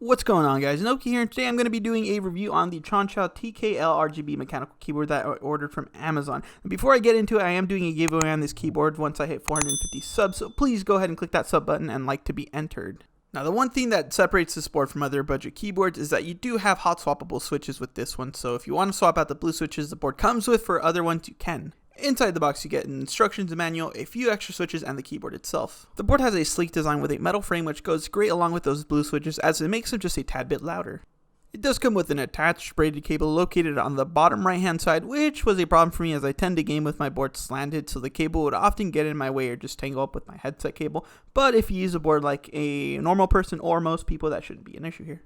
What's going on, guys? Noki here, and today I'm going to be doing a review on the Chonchow TKL RGB mechanical keyboard that I ordered from Amazon. And before I get into it, I am doing a giveaway on this keyboard once I hit 450 subs, so please go ahead and click that sub button and like to be entered. Now, the one thing that separates this board from other budget keyboards is that you do have hot swappable switches with this one, so if you want to swap out the blue switches the board comes with for other ones, you can. Inside the box you get an instructions manual, a few extra switches, and the keyboard itself. The board has a sleek design with a metal frame which goes great along with those blue switches as it makes them just a tad bit louder. It does come with an attached braided cable located on the bottom right hand side, which was a problem for me as I tend to game with my board slanted, so the cable would often get in my way or just tangle up with my headset cable, but if you use a board like a normal person or most people, that shouldn't be an issue here.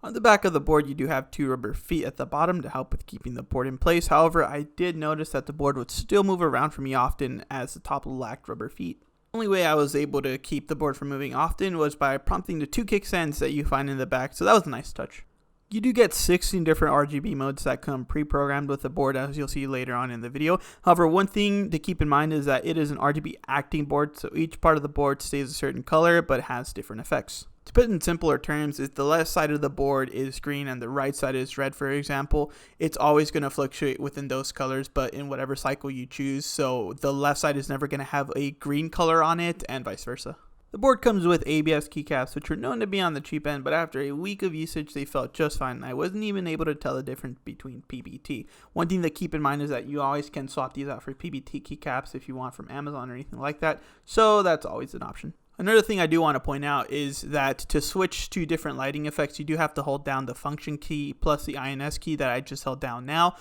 On the back of the board, you do have two rubber feet at the bottom to help with keeping the board in place. However, I did notice that the board would still move around for me often as the top lacked rubber feet. The only way I was able to keep the board from moving often was by prompting the two kickstands that you find in the back, so that was a nice touch. You do get 16 different RGB modes that come pre-programmed with the board, as you'll see later on in the video. However, one thing to keep in mind is that it is an RGB acting board, so each part of the board stays a certain color but has different effects. To put it in simpler terms, if the left side of the board is green and the right side is red, for example, it's always going to fluctuate within those colors, but in whatever cycle you choose, so the left side is never going to have a green color on it and vice versa. The board comes with ABS keycaps, which are known to be on the cheap end, but after a week of usage they felt just fine, and I wasn't even able to tell the difference between PBT. One thing to keep in mind is that you always can swap these out for PBT keycaps if you want from Amazon or anything like that, so that's always an option. Another thing I do want to point out is that to switch to different lighting effects, you do have to hold down the function key plus the INS key that I just held down now.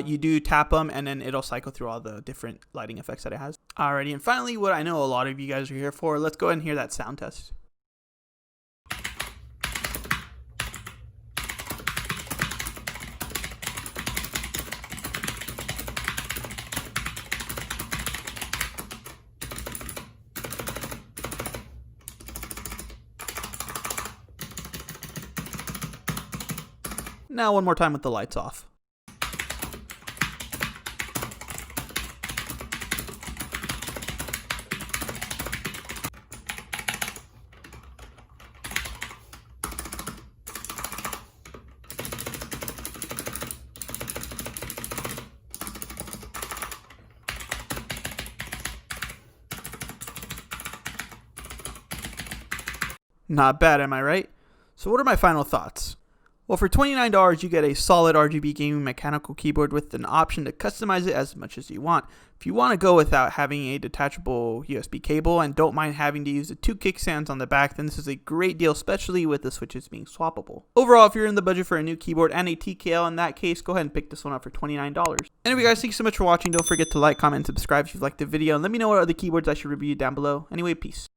You do tap them and then it'll cycle through all the different lighting effects that it has. Alrighty, and finally, what I know a lot of you guys are here for, let's go ahead and hear that sound test. Now one more time with the lights off. Not bad, am I right? So what are my final thoughts? Well, for $29, you get a solid RGB gaming mechanical keyboard with an option to customize it as much as you want. If you want to go without having a detachable USB cable and don't mind having to use the two kickstands on the back, then this is a great deal, especially with the switches being swappable. Overall, if you're in the budget for a new keyboard and a TKL, in that case, go ahead and pick this one up for $29. Anyway, guys, thanks so much for watching. Don't forget to like, comment, and subscribe if you liked the video, and let me know what other keyboards I should review down below. Anyway, peace.